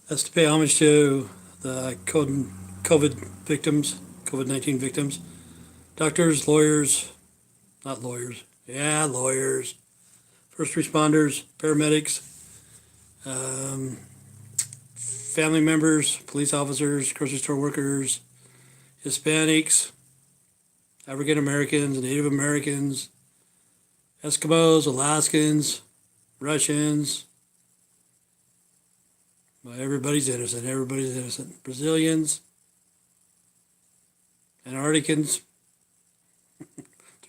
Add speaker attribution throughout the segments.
Speaker 1: That's to pay homage to the COVID victims, COVID-19 victims, doctors, lawyers, not lawyers, yeah, lawyers, first responders, paramedics, um, family members, police officers, grocery store workers, Hispanics, African Americans, Native Americans, Eskimos, Alaskans, Russians. Well, everybody's innocent. Everybody's innocent. Brazilians, Antarcticans. If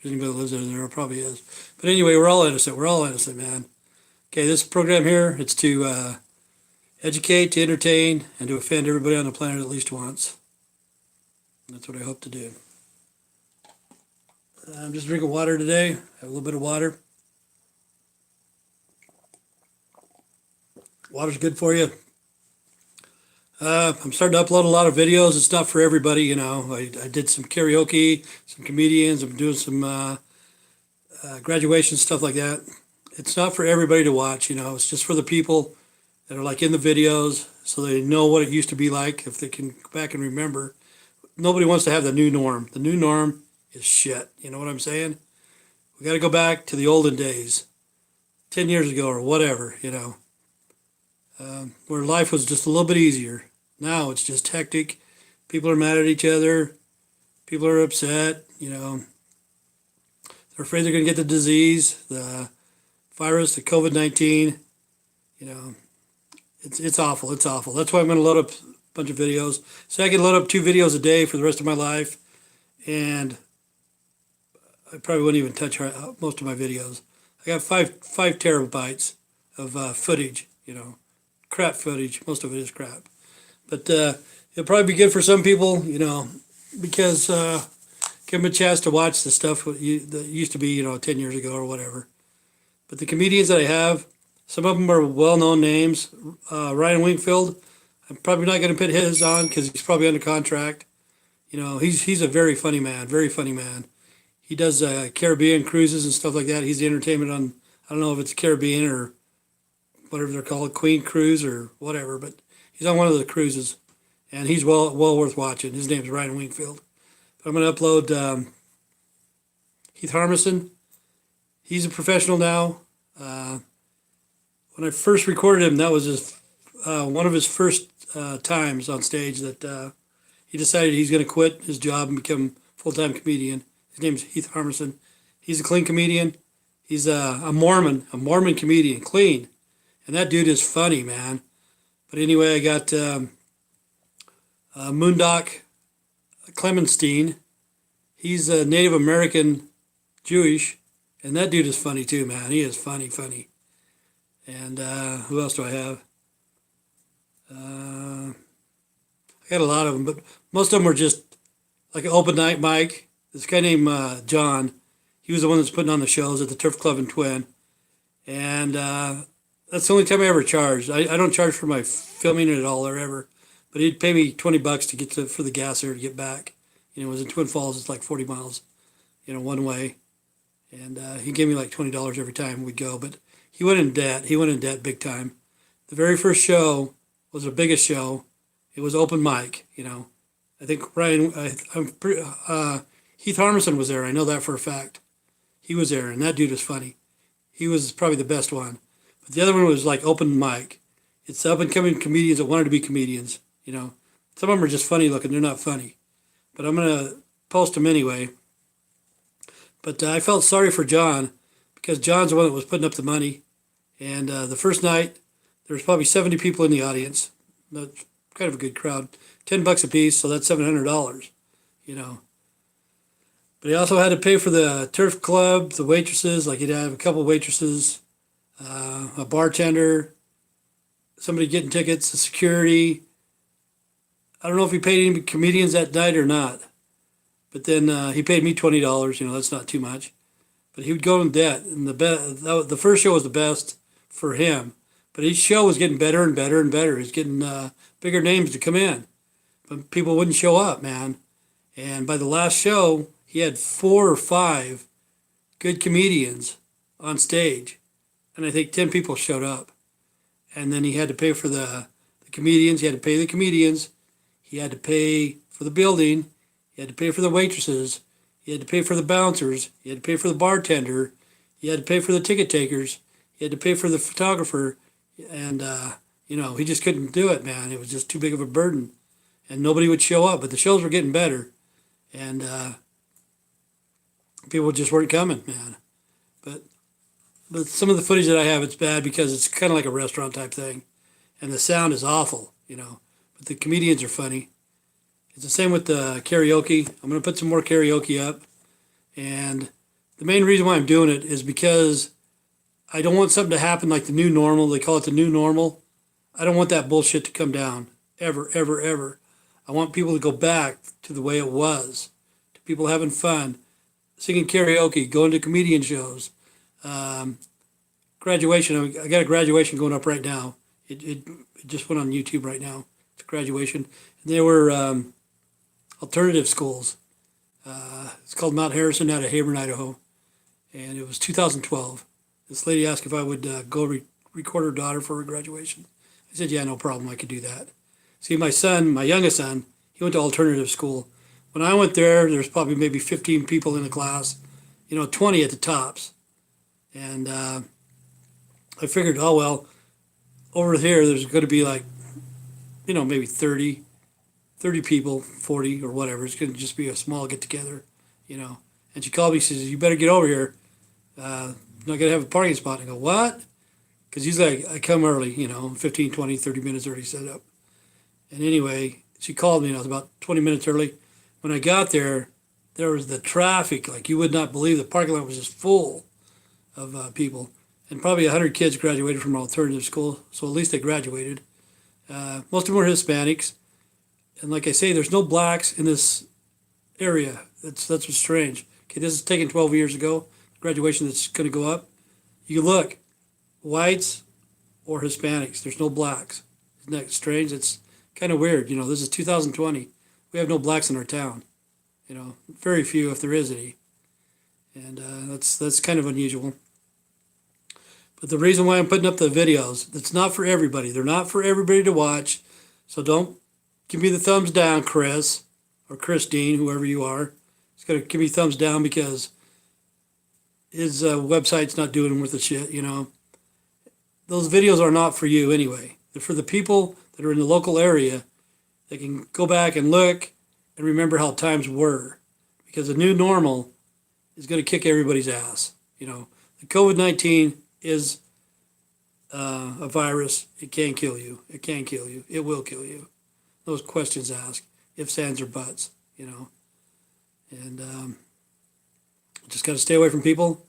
Speaker 1: there's anybody that lives there probably is. But anyway, we're all innocent. We're all innocent, man. Okay, this program here, it's to educate, to entertain, and to offend everybody on the planet at least once. That's what I hope to do. I'm just drinking water today. Have a little bit of water. Water's good for you. I'm starting to upload a lot of videos. It's not for everybody, you know. I did some karaoke, some comedians. I'm doing some graduation stuff like that. It's not for everybody to watch, you know. It's just for the people that are like in the videos, so they know what it used to be like if they can go back and remember. Nobody wants to have the new norm. The new norm is shit. You know what I'm saying? We got to go back to the olden days, 10 years ago or whatever, you know, where life was just a little bit easier. Now it's just hectic. People are mad at each other. People are upset, you know. They're afraid they're going to get the disease, the virus, the COVID-19. You know, it's awful. It's awful. That's why I'm going to load up a bunch of videos. So I can load up 2 videos a day for the rest of my life. And I probably wouldn't even touch most of my videos. I got five terabytes of footage, you know, crap footage. Most of it is crap. But it'll probably be good for some people, you know, because give them a chance to watch the stuff that used to be, you know, 10 years ago or whatever. But the comedians that I have, some of them are well-known names. Ryan Wingfield, I'm probably not going to put his on because he's probably under contract. You know, he's a very funny man, very funny man. He does Caribbean cruises and stuff like that. He's the entertainment on, I don't know if it's Caribbean or whatever they're called, Queen Cruise or whatever, but he's on one of the cruises, and he's well worth watching. His name's Ryan Wingfield. But I'm going to upload Heath Harmison. He's a professional now. When I first recorded him, that was his one of his first times on stage that he decided he's going to quit his job and become a full-time comedian. His name's Heath Harmison. He's a clean comedian. He's a Mormon comedian, clean. And that dude is funny, man. But anyway, I got Moondock Clemenstein. He's a Native American Jewish, and that dude is funny too, man. He is funny, funny. And who else do I have? I got a lot of them, but most of them were just like an open night mic. This guy named John, he was the one that's putting on the shows at the Turf Club in Twin. And that's the only time I ever charged. I don't charge for my filming it at all or ever, but he'd pay me $20 to get for the gas there to get back. You know, it was in Twin Falls. It's like 40 miles, you know, one way. And he gave me like $20 every time we'd go. But he went in debt. He went in debt big time. The very first show was the biggest show. It was open mic, you know. I think Heath Harmison was there. I know that for a fact. He was there, and that dude was funny. He was probably the best one. But the other one was like open mic. It's up-and-coming comedians that wanted to be comedians, you know. Some of them are just funny looking. They're not funny. But I'm going to post them anyway. But I felt sorry for John because John's the one that was putting up the money. And the first night, there was probably 70 people in the audience. That's kind of a good crowd. $10 a piece, so that's $700, you know. But he also had to pay for the turf club, the waitresses. Like he'd have a couple waitresses, a bartender, somebody getting tickets, the security. I don't know if he paid any comedians that night or not. But then he paid me $20. You know, that's not too much. But he would go in debt, and the first show was the best for him. But each show was getting better and better and better. He's getting bigger names to come in, but people wouldn't show up, man. And by the last show, he had 4 or 5 good comedians on stage, and I think 10 people showed up. And then he had to pay for the comedians. He had to pay the comedians. He had to pay for the building. He had to pay for the waitresses. He had to pay for the bouncers. He had to pay for the bartender. He had to pay for the ticket takers. He had to pay for the photographer. And, he just couldn't do it, man. It was just too big of a burden. And nobody would show up. But the shows were getting better. And people just weren't coming, man. But some of the footage that I have, it's bad because it's kind of like a restaurant type thing. And the sound is awful, But the comedians are funny. It's the same with the karaoke. I'm going to put some more karaoke up. And the main reason why I'm doing it is because I don't want something to happen like the new normal. They call it the new normal. I don't want that bullshit to come down. Ever, ever, ever. I want people to go back to the way it was. To people having fun. Singing karaoke. Going to comedian shows. Graduation. I got a graduation going up right now. It just went on YouTube right now. It's a graduation. And they were alternative schools. It's called Mount Harrison out of Hebron, Idaho. And it was 2012. This lady asked if I would go record her daughter for her graduation. I said, yeah, no problem. I could do that. See, my youngest son, he went to alternative school. When I went there was probably maybe 15 people in the class, 20 at the tops. And I figured, oh, well, over here, there's going to be like, maybe 30 people, 40 or whatever. It's going to just be a small get-together, And she called me, she says, you better get over here. I'm not going to have a parking spot. And I go, what? Because usually I come early, 15, 20, 30 minutes already set up. And anyway, she called me and I was about 20 minutes early. When I got there, there was the traffic. Like you would not believe. The parking lot was just full of people. And probably 100 kids graduated from alternative school. So at least they graduated. Most of them were Hispanics. And like I say, there's no blacks in this area. That's what's strange. Okay, this is taken 12 years ago. Graduation that's going to go up. You look, whites or Hispanics. There's no blacks. Isn't that strange? It's kind of weird. This is 2020. We have no blacks in our town. Very few if there is any. And that's kind of unusual. But the reason why I'm putting up the videos, it's not for everybody. They're not for everybody to watch. So don't give me the thumbs down, Chris, or Christine, whoever you are. It's going to give me thumbs down because his website's not doing worth a shit, Those videos are not for you anyway. They're for the people that are in the local area that can go back and look and remember how times were. Because the new normal is going to kick everybody's ass. The COVID-19 is a virus. It can kill you. It can kill you. It will kill you. Those questions asked, ifs, ands, or buts, And just got to stay away from people.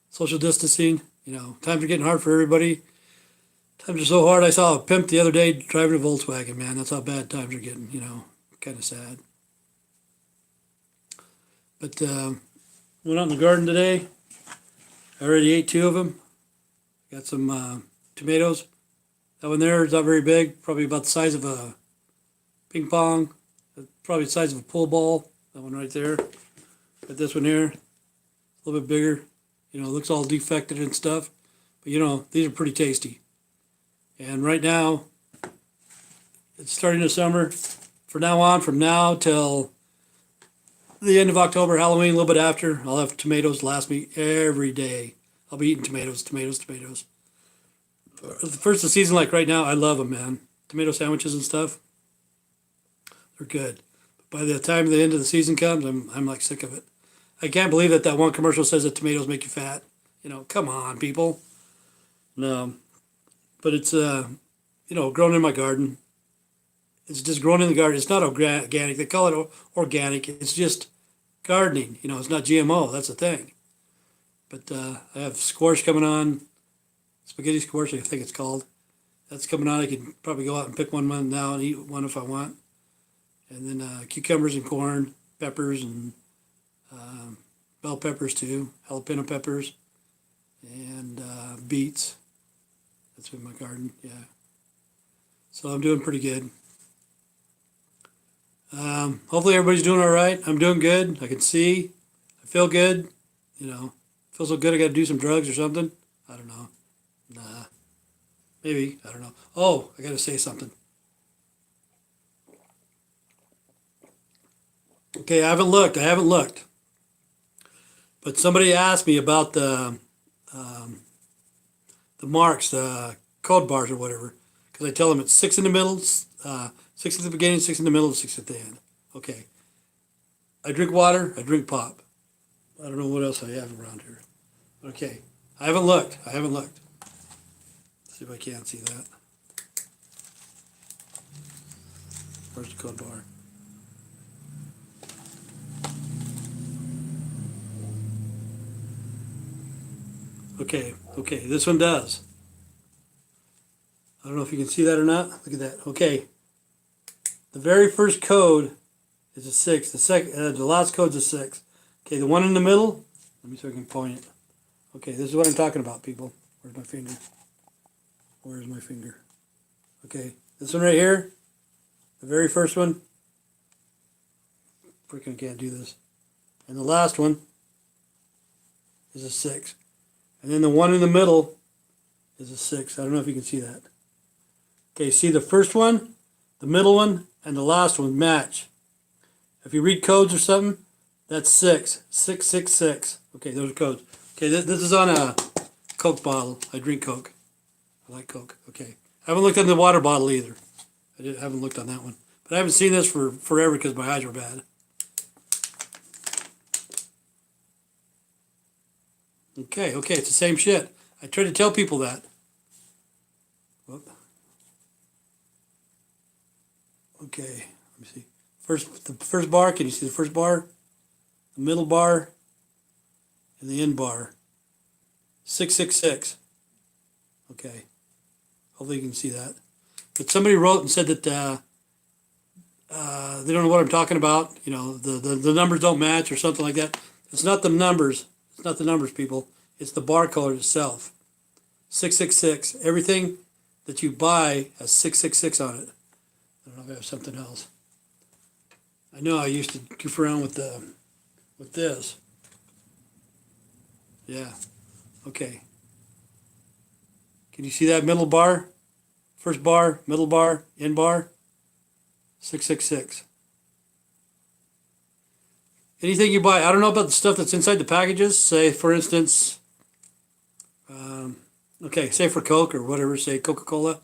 Speaker 1: Social distancing. Times are getting hard for everybody. Times are so hard. I saw a pimp the other day driving a Volkswagen, man. That's how bad times are getting, kind of sad. But went out in the garden today. I already ate 2 of them. Got some tomatoes. That one there is not very big, probably about the size of a ping pong, probably the size of a pool ball. That one right there. Got this one here, a little bit bigger. It looks all defected and stuff. But these are pretty tasty. And right now, it's starting the summer. From now till the end of October, Halloween, a little bit after, I'll have tomatoes last me every day. I'll be eating tomatoes. The first of the season, like right now, I love them, man. Tomato sandwiches and stuff, they're good. But by the time the end of the season comes, I'm like sick of it. I can't believe that one commercial says that tomatoes make you fat. Come on, people. No, but it's grown in my garden. It's just grown in the garden. It's not organic. They call it organic. It's just gardening. It's not GMO. That's the thing. But I have squash coming on. Spaghetti squash, I think it's called. That's coming on. I could probably go out and pick one now and eat one if I want. And then cucumbers and corn, peppers and bell peppers too, jalapeno peppers, and beets. That's in my garden, yeah. So I'm doing pretty good. Hopefully everybody's doing all right. I'm doing good. I can see. I feel good. Feel so good I got to do some drugs or something. I don't know. Nah. Maybe. I don't know. Oh, I got to say something. Okay, I haven't looked. I haven't looked. But somebody asked me about the marks, the code bars or whatever, because I tell them it's 6 in the middle, 6 at the beginning, 6 in the middle, and 6 at the end. Okay. I drink water. I drink pop. I don't know what else I have around here. Okay. I haven't looked. I haven't looked. Let's see if I can see that. Where's the code bar? Okay, okay, this one does. I don't know if you can see that or not. Look at that. Okay. The very first code is a 6. The last code's a 6. Okay, the one in the middle, let me see if I can point it. Okay, this is what I'm talking about, people. Where's my finger? Where's my finger? Okay, this one right here, the very first one. Freaking can't do this. And the last one is a 6. And then the one in the middle is a 6. I don't know if you can see that. Okay, see the first one, the middle one, and the last one match. If you read codes or something, that's 6. 666. Okay, those are codes. Okay, this is on a Coke bottle. I drink Coke. I like Coke. Okay. I haven't looked at the water bottle either. Haven't looked on that one. But I haven't seen this for forever because my eyes were bad. Okay, okay, it's the same shit. I try to tell people that. Whoop. Okay, let me see. The first bar, can you see the first bar? The middle bar, and the end bar. 666. Okay, hopefully you can see that. But somebody wrote and said that they don't know what I'm talking about. You know, the numbers don't match or something like that. It's not the numbers. It's not the numbers, people. It's the barcode itself. 666. Everything that you buy has 666 on it. I don't know if I have something else. I know I used to goof around with this. Yeah. Okay. Can you see that middle bar? First bar, middle bar, end bar? 666. Anything you buy, I don't know about the stuff that's inside the packages. Say, for instance, okay, say for Coke or whatever, say Coca-Cola.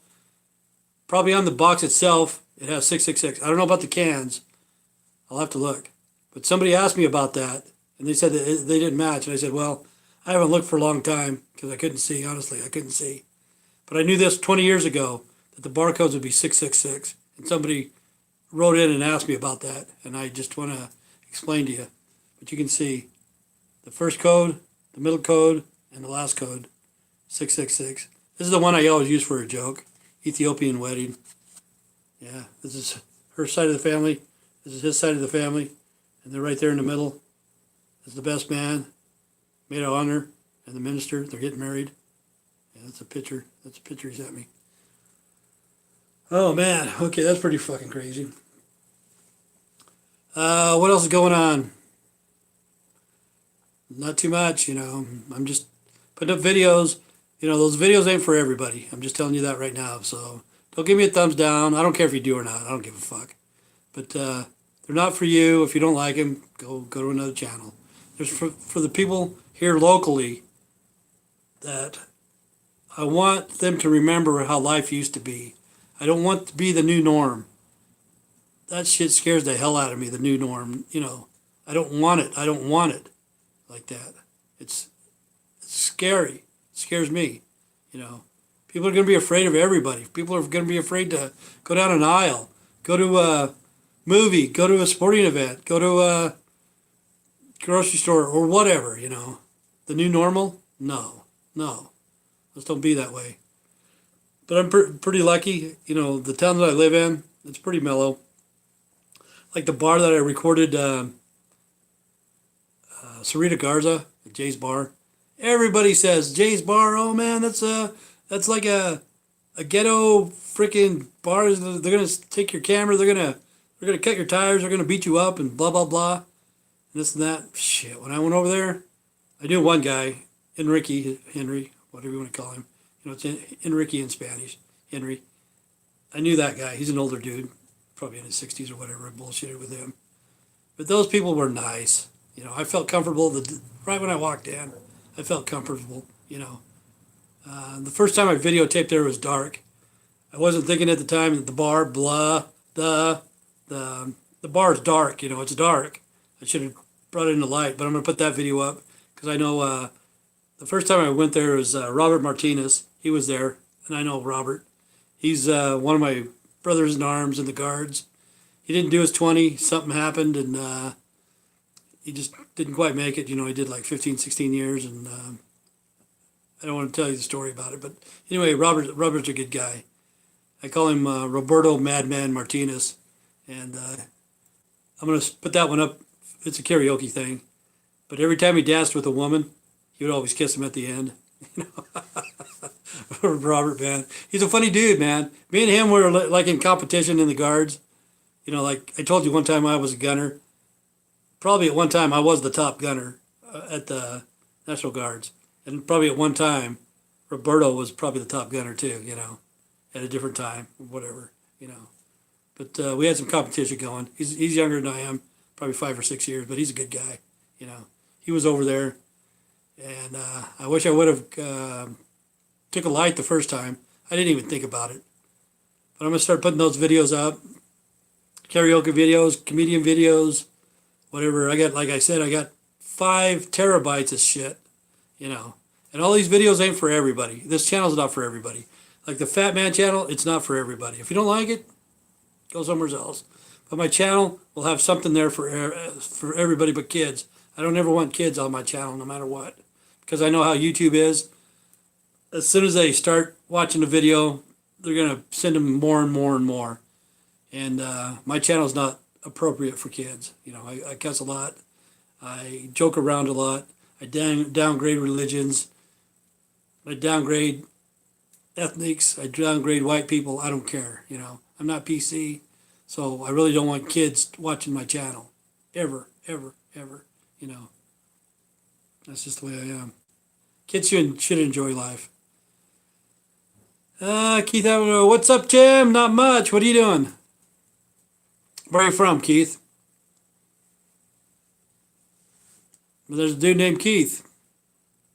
Speaker 1: Probably on the box itself, it has 666. I don't know about the cans. I'll have to look. But somebody asked me about that, and they said that they didn't match. And I said, well, I haven't looked for a long time because I couldn't see, honestly. I couldn't see. But I knew this 20 years ago, that the barcodes would be 666. And somebody wrote in and asked me about that, and I just want to explain to you. But you can see the first code, the middle code, and the last code, 666. This is the one I always use for a joke. Ethiopian wedding. Yeah, this is her side of the family. This is his side of the family. And they're right there in the middle. It's the best man, maid of honor, and the minister. They're getting married. Yeah, that's a picture. That's a picture he sent me. Oh, man. Okay, that's pretty fucking crazy. What else is going on? Not too much, you know. I'm just putting up videos. You know, those videos ain't for everybody. I'm just telling you that right now. So don't give me a thumbs down. I don't care if you do or not. I don't give a fuck. But they're not for you. If you don't like them, go to another channel. There's for the people here locally that I want them to remember how life used to be. I don't want to be the new norm. That shit scares the hell out of me, the new norm. You know, I don't want it. I don't want it like that. It's scary. It scares me. You know, people are going to be afraid of everybody. People are going to be afraid to go down an aisle, go to a movie, go to a sporting event, go to a grocery store or whatever, you know. The new normal? No. Let's don't be that way. But I'm pretty lucky. You know, the town that I live in, it's pretty mellow. Like the bar that I recorded, Sarita Garza, at Jay's Bar. Everybody says, Jay's Bar, oh man, that's like a ghetto freaking bar. They're going to take your camera, they're going to cut your tires, they're going to beat you up and blah, blah, blah. And this and that. Shit, when I went over there, I knew one guy, Henry, whatever you want to call him. You know, it's Enrique in Spanish, Henry. I knew that guy. He's an older dude, probably in his 60s or whatever. I bullshitted with him. But those people were nice. You know, I felt comfortable right when I walked in. I felt comfortable. You know, the first time I videotaped there was dark. I wasn't thinking at the time that the bar, the the bar is dark. You know, it's dark. I should have brought it in the light, but I'm gonna put that video up because I know the first time I went there was Robert Martinez. He was there, and I know Robert. He's one of my brothers in arms in the guards. He didn't do his 20. Something happened, and he just didn't quite make it. You know, he did like 15, 16 years, and I don't want to tell you the story about it. But anyway, Robert's a good guy. I call him Roberto Madman Martinez, and I'm going to put that one up. It's a karaoke thing. But every time he danced with a woman, he would always kiss him at the end. You know, Robert, man. He's a funny dude, man. Me and him were like in competition in the guards. You know, like I told you one time I was a gunner. Probably at one time I was the top gunner at the National Guards. And probably at one time, Roberto was probably the top gunner too, you know, at a different time, whatever, you know. But we had some competition going. He's younger than I am, probably 5 or 6 years, but he's a good guy, you know. He was over there, and I wish I would have took a light the first time. I didn't even think about it. But I'm going to start putting those videos up, karaoke videos, comedian videos, whatever. I got, like I said, I got 5 terabytes of shit, you know. And all these videos ain't for everybody. This channel's not for everybody. Like the Fat Man channel, it's not for everybody. If you don't like it, go somewhere else. But my channel will have something there for everybody but kids. I don't ever want kids on my channel, no matter what, because I know how YouTube is. As soon as they start watching the video, they're gonna send them more and more and more. And my channel's not appropriate for kids. You know, I cuss a lot. I joke around a lot. I downgrade religions. I downgrade ethnics. I downgrade white people. I don't care. You know, I'm not PC, so I really don't want kids watching my channel, ever, ever, ever. You know, that's just the way I am. Kids should enjoy life. Keith, what's up, Tim? Not much. What are you doing? Where are you from, Keith? Well, there's a dude named Keith.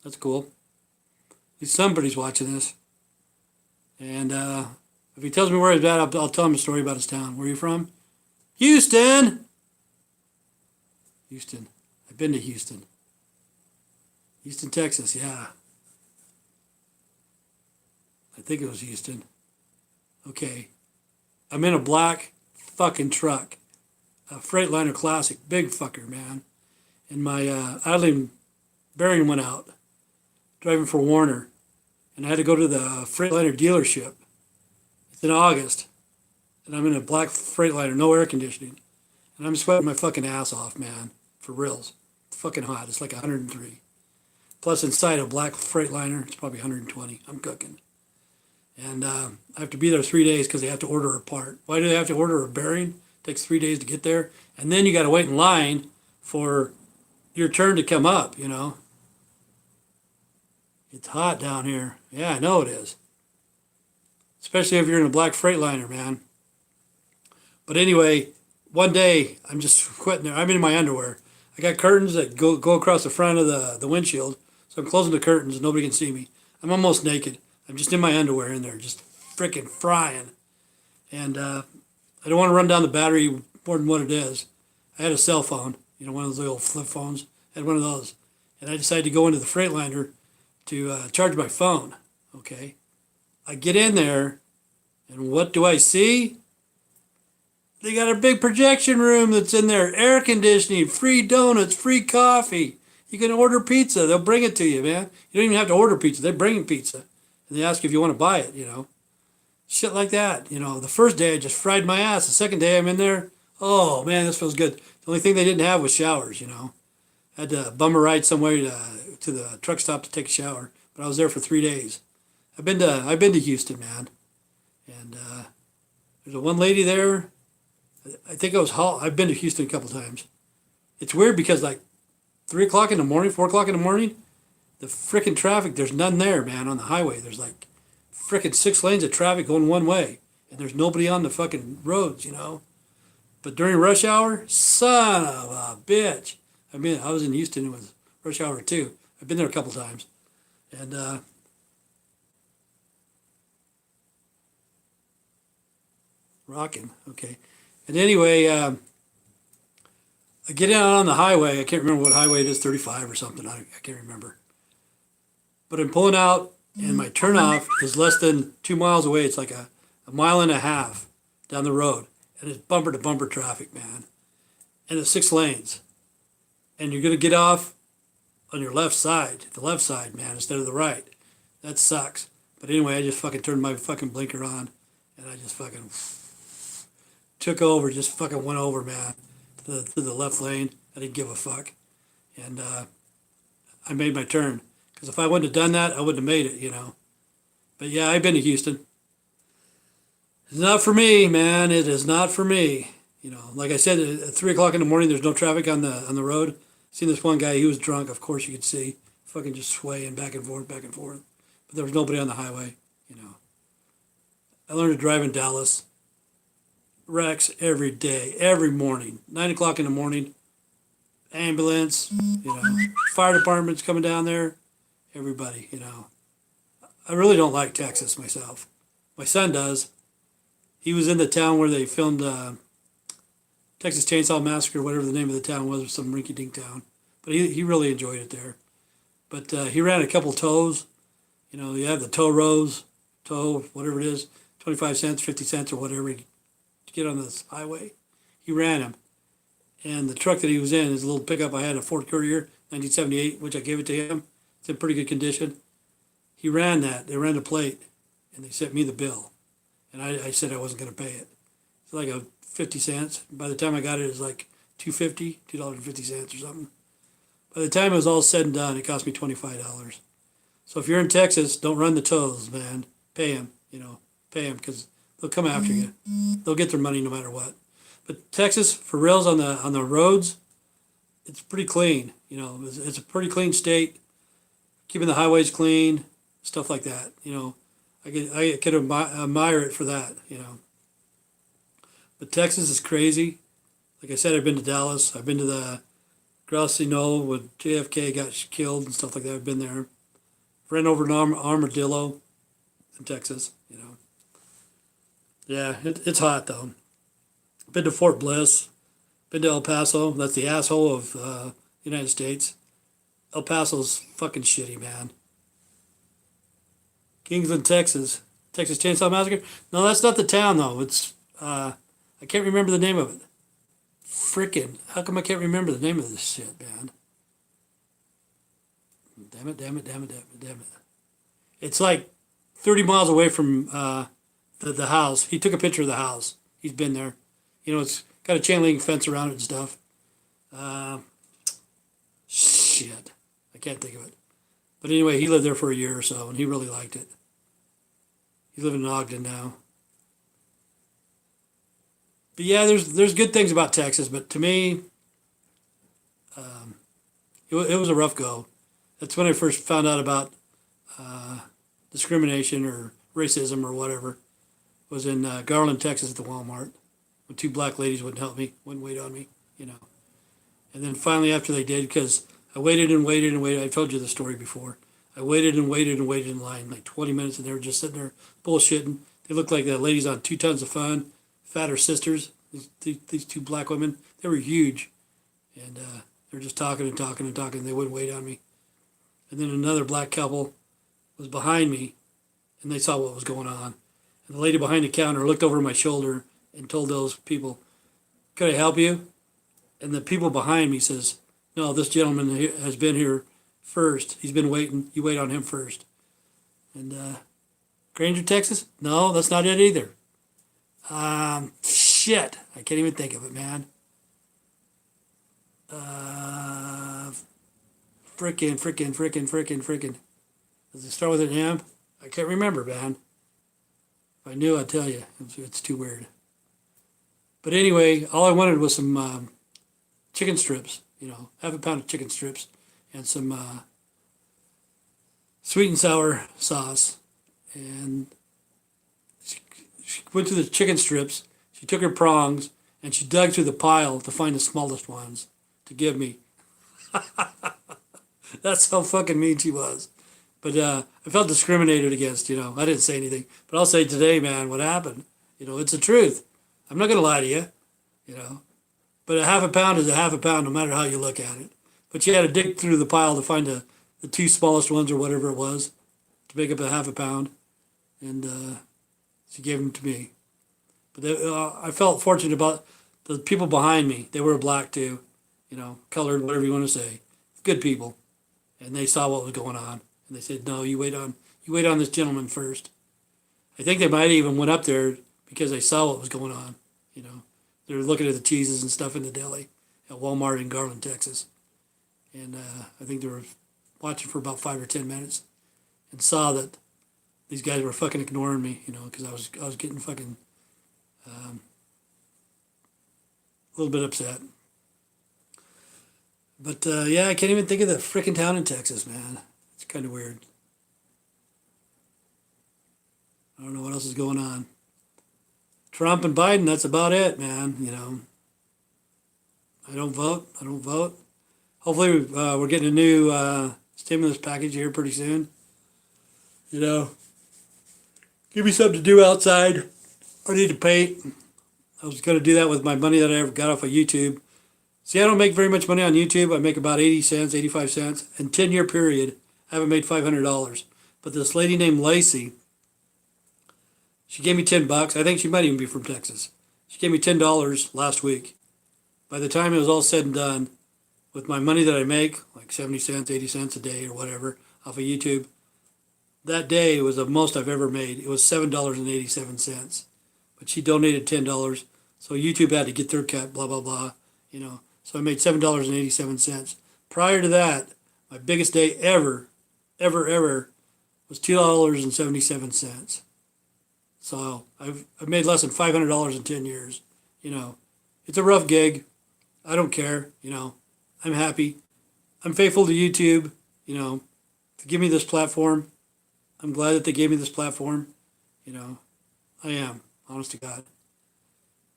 Speaker 1: That's cool. Somebody's watching this. And if he tells me where he's at, I'll tell him a story about his town. Where are you from? Houston! Houston. I've been to Houston. Houston, Texas, yeah. I think it was Houston. Okay. I'm in a black fucking truck. A Freightliner Classic. Big fucker, man. And my idling bearing went out. Driving for Warner. And I had to go to the Freightliner dealership. It's in August. And I'm in a black Freightliner, no air conditioning. And I'm sweating my fucking ass off, man. For reals. It's fucking hot. It's like 103. Plus inside a black Freightliner, it's probably 120. I'm cooking. And I have to be there 3 days because they have to order a part. Why do they have to order a bearing? It takes 3 days to get there. And then you got to wait in line for your turn to come up, you know. It's hot down here. Yeah, I know it is. Especially if you're in a black Freightliner, man. But anyway, one day, I'm just quitting there. I'm in my underwear. I got curtains that go across the front of the windshield. So I'm closing the curtains and nobody can see me. I'm almost naked. I'm just in my underwear in there, just freaking frying. And I don't want to run down the battery more than what it is. I had a cell phone, you know, one of those little flip phones. I had one of those. And I decided to go into the Freightliner to charge my phone, okay? I get in there, and what do I see? They got a big projection room that's in there, air conditioning, free donuts, free coffee. You can order pizza. They'll bring it to you, man. You don't even have to order pizza. They bring you pizza. And they ask if you want to buy it, you know. Shit like that, you know. The first day, I just fried my ass. The second day I'm in there, oh, man, this feels good. The only thing they didn't have was showers, you know. I had to bum a ride somewhere to the truck stop to take a shower. But I was there for 3 days. I've been to Houston, man. And there's a one lady there. I think it was I've been to Houston a couple times. It's weird because like 3 o'clock in the morning, 4 o'clock in the morning, the frickin' traffic, there's none there, man, on the highway. There's like frickin' 6 lanes of traffic going one way. And there's nobody on the fucking roads, you know. But during rush hour, son of a bitch. I mean, I was in Houston with rush hour too. I've been there a couple times, and rocking. Okay, and anyway, I get out on the highway. I can't remember what highway it is, 35 or something. I can't remember. But I'm pulling out, and my turnoff is less than 2 miles away. It's like a mile and a half down the road, and it's bumper to bumper traffic, man. And it's 6 lanes, and you're gonna get off on your left side, the left side, man, instead of the right. That sucks. But anyway, I just fucking turned my fucking blinker on, and I just fucking took over, just fucking went over, man, to the left lane. I didn't give a fuck, and I made my turn. Because if I wouldn't have done that, I wouldn't have made it, you know. But yeah, I've been to Houston. It's not for me, man. It is not for me. You know, like I said, at 3 o'clock in the morning, there's no traffic on the road. Seen this one guy, he was drunk, of course you could see, fucking just swaying back and forth, back and forth. But there was nobody on the highway, you know. I learned to drive in Dallas. Wrecks every day, every morning. 9 o'clock in the morning, ambulance, you know, fire department's coming down there. Everybody, you know. I really don't like Texas myself. My son does. He was in the town where they filmed Texas Chainsaw Massacre, whatever the name of the town was, or some rinky-dink town. But he really enjoyed it there. But he ran a couple tows. You know, you have the tow rows, tow, whatever it is, 25 cents, 50 cents, or whatever to get on this highway. He ran them. And the truck that he was in, his little pickup I had, a Ford Courier, 1978, which I gave it to him. It's in pretty good condition. He ran that. They ran the plate, and they sent me the bill. And I said I wasn't going to pay it. It's like a 50 cents. By the time I got it, it was like $2.50 or something. By the time it was all said and done, it cost me $25. So if you're in Texas, don't run the tolls, man. Pay them, you know. Pay them because they'll come after you. They'll get their money no matter what. But Texas, for reals on the roads, it's pretty clean. You know, it's a pretty clean state. Keeping the highways clean, stuff like that. You know, I could admire it for that. You know. But Texas is crazy. Like I said, I've been to Dallas. I've been to the Grassy Knoll where JFK got killed and stuff like that. I've been there. Ran over an armadillo in Texas, you know. Yeah, it's hot though. Been to Fort Bliss. Been to El Paso. That's the asshole of the United States. El Paso's fucking shitty, man. Kingsland, Texas. Texas Chainsaw Massacre? No, that's not the town though. It's I can't remember the name of it. Frickin'. How come I can't remember the name of this shit, man? Damn it. It's like 30 miles away from the house. He took a picture of the house. He's been there. You know, it's got a chain link fence around it and stuff. Shit. I can't think of it. But anyway, he lived there for a year or so, and he really liked it. He's living in Ogden now. But yeah, there's good things about Texas, but to me, it was a rough go. That's when I first found out about discrimination or racism or whatever. Was in Garland, Texas at the Walmart. When two black ladies wouldn't help me, wouldn't wait on me, you know. And then finally after they did, because I waited and waited and waited. I've told you the story before. I waited and waited and waited in line like 20 minutes, and they were just sitting there bullshitting. They looked like the ladies on 2 Tons of Fun, fatter sisters. These two black women, they were huge. And they were just talking and talking and talking. They wouldn't wait on me. And then another black couple was behind me, and they saw what was going on. And the lady behind the counter looked over my shoulder and told those people, "Could I help you?" And the people behind me says, "No, this gentleman has been here first. He's been waiting. You wait on him first." And Granger, Texas? No, that's not it either. Shit. I can't even think of it, man. Frickin'. Does it start with an M? I can't remember, man. If I knew, I'd tell you. It's too weird. But anyway, all I wanted was some chicken strips, you know, half a pound of chicken strips and some sweet and sour sauce. And she went to the chicken strips. She took her prongs and she dug through the pile to find the smallest ones to give me. That's how fucking mean she was. But I felt discriminated against, I didn't say anything. But I'll say today, man, what happened? It's the truth. I'm not going to lie to you. But a half a pound is a half a pound no matter how you look at it. But she had to dig through the pile to find the two smallest ones or whatever it was to make up a half a pound. And she gave them to me. But I felt fortunate about the people behind me. They were black too, colored, whatever you want to say. Good people. And they saw what was going on. And they said, no, you wait on this gentleman first. I think they might even went up there because they saw what was going on. They were looking at the cheeses and stuff in the deli at Walmart in Garland, Texas. And I think they were watching for about 5 or 10 minutes and saw that these guys were fucking ignoring me, because I was getting fucking a little bit upset. But yeah, I can't even think of the frickin' town in Texas, man. It's kind of weird. I don't know what else is going on. Trump and Biden, that's about it, man. I don't vote. Hopefully we're getting a new stimulus package here pretty soon. Give me something to do outside. I need to paint. I was going to do that with my money that I ever got off of YouTube. See, I don't make very much money on YouTube. I make about 80 cents, 85 cents. In 10-year period, I haven't made $500. But this lady named Lacey, she gave me $10. I think she might even be from Texas. She gave me $10 last week. By the time it was all said and done, with my money that I make, like 70 cents, 80 cents a day or whatever, off of YouTube, that day was the most I've ever made. It was $7.87. But she donated $10. So YouTube had to get their cut, blah, blah, blah. So I made $7.87. Prior to that, my biggest day ever was $2.77. So I've made less than $500 in 10 years. It's a rough gig. I don't care. I'm happy. I'm faithful to YouTube, to give me this platform. I'm glad that they gave me this platform. I am, honest to God.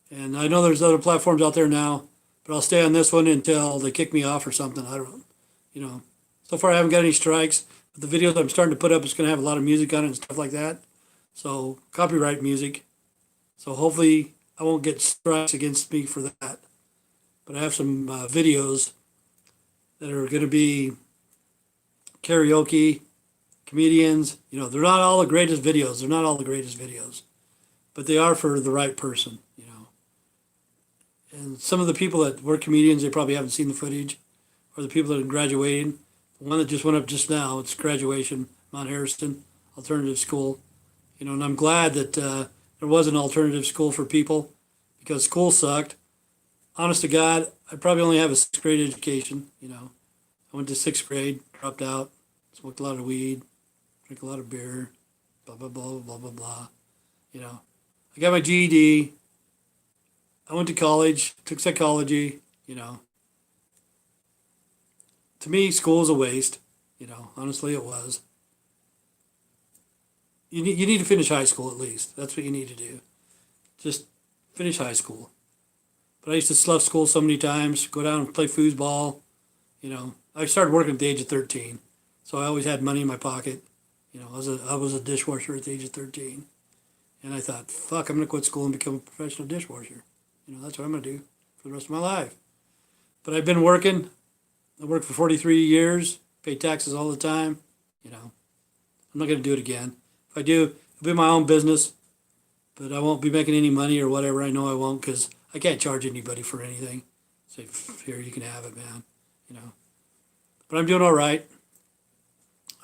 Speaker 1: And I know there's other platforms out there now, but I'll stay on this one until they kick me off or something. I don't, so far I haven't got any strikes. But the videos I'm starting to put up is going to have a lot of music on it and stuff like that. So copyright music. So hopefully I won't get strikes against me for that. But I have some videos that are going to be karaoke, comedians. They're not all the greatest videos. But they are for the right person, And some of the people that were comedians, they probably haven't seen the footage. Or the people that are graduating. The one that just went up just now, it's graduation, Mount Harrison Alternative School. And I'm glad that there was an alternative school for people because school sucked. Honest to God, I probably only have a 6th grade education. I went to 6th grade, dropped out, smoked a lot of weed, drank a lot of beer, blah, blah, blah, blah, blah, blah. I got my GED. I went to college, took psychology, To me, school is a waste. Honestly, it was. You need to finish high school at least. That's what you need to do. Just finish high school. But I used to slough school so many times, go down and play foosball. I started working at the age of 13. So I always had money in my pocket. I was a dishwasher at the age of 13. And I thought, fuck, I'm going to quit school and become a professional dishwasher. That's what I'm going to do for the rest of my life. But I've been working. I worked for 43 years, pay taxes all the time. I'm not going to do it again. If I do, it'll be my own business, but I won't be making any money or whatever. I know I won't because I can't charge anybody for anything. Say, here, you can have it, man. But I'm doing all right.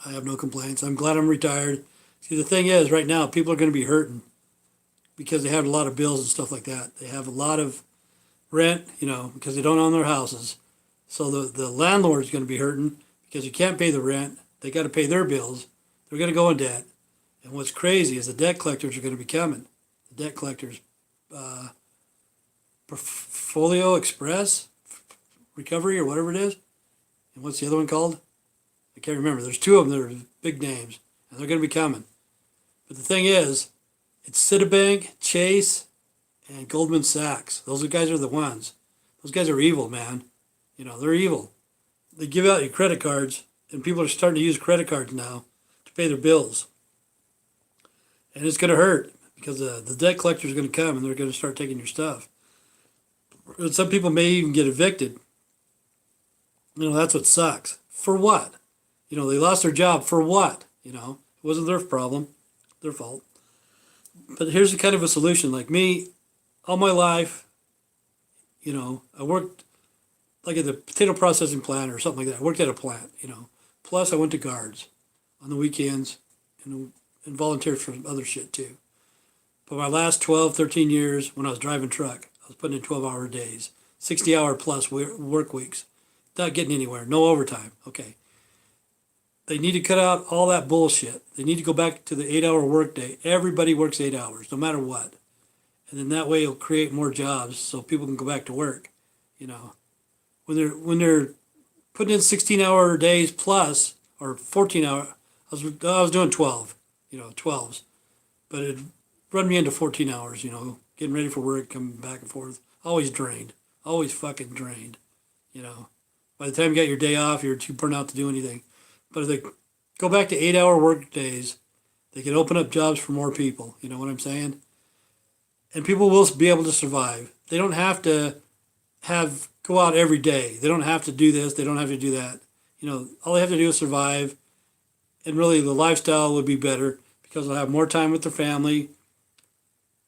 Speaker 1: I have no complaints. I'm glad I'm retired. See, the thing is, right now, people are going to be hurting because they have a lot of bills and stuff like that. They have a lot of rent, because they don't own their houses. So the landlord's going to be hurting because you can't pay the rent. They got to pay their bills. They're going to go in debt. And what's crazy is the debt collectors are going to be coming. The debt collectors, Portfolio Express Recovery or whatever it is. And what's the other one called? I can't remember. There's 2 of them that are big names, and they're going to be coming. But the thing is, it's Citibank, Chase, and Goldman Sachs. Those guys are the ones. Those guys are evil, man. You know, they're evil. They give out your credit cards, and people are starting to use credit cards now to pay their bills. And it's going to hurt because the debt collector is going to come and they're going to start taking your stuff. And some people may even get evicted. You know, that's what sucks. For what? You know, they lost their job for what? You know, it wasn't their problem, their fault. But here's a kind of a solution. Like me, all my life, you know, I worked like at the potato processing plant or something like that. I worked at a plant, you know. Plus, I went to guards on the weekends and volunteered for other shit too. But my last 12, 13 years when I was driving truck, I was putting in 12-hour days, 60-hour plus work weeks, not getting anywhere, no overtime. Okay. They need to cut out all that bullshit. They need to go back to the 8-hour workday. Everybody works 8 hours, no matter what. And then that way it'll create more jobs so people can go back to work, you know. When they're putting in 16-hour days plus, or 14-hour, I was doing 12, you know, 12s. But it run me into 14 hours, you know, getting ready for work, coming back and forth. Always drained. Always fucking drained, you know. By the time you got your day off, you're too burnt out to do anything. But if they go back to 8-hour work days, they can open up jobs for more people. You know what I'm saying? And people will be able to survive. They don't have to go out every day. They don't have to do this. They don't have to do that. You know, all they have to do is survive. And really the lifestyle would be better because they'll have more time with their family.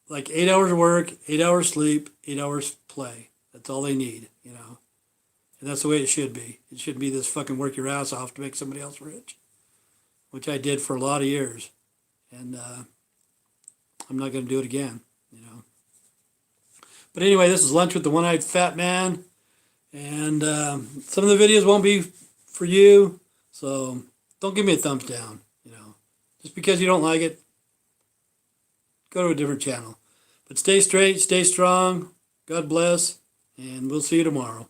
Speaker 1: Like 8 hours of work, 8 hours sleep, 8 hours play. That's all they need, you know. And that's the way it should be. It shouldn't be this fucking work your ass off to make somebody else rich, which I did for a lot of years. And I'm not going to do it again, you know. But anyway, this is Lunch with the One-Eyed Fat Man. And some of the videos won't be for you, so don't give me a thumbs down, you know. Just because you don't like it, go to a different channel. But stay straight, stay strong, God bless, and we'll see you tomorrow.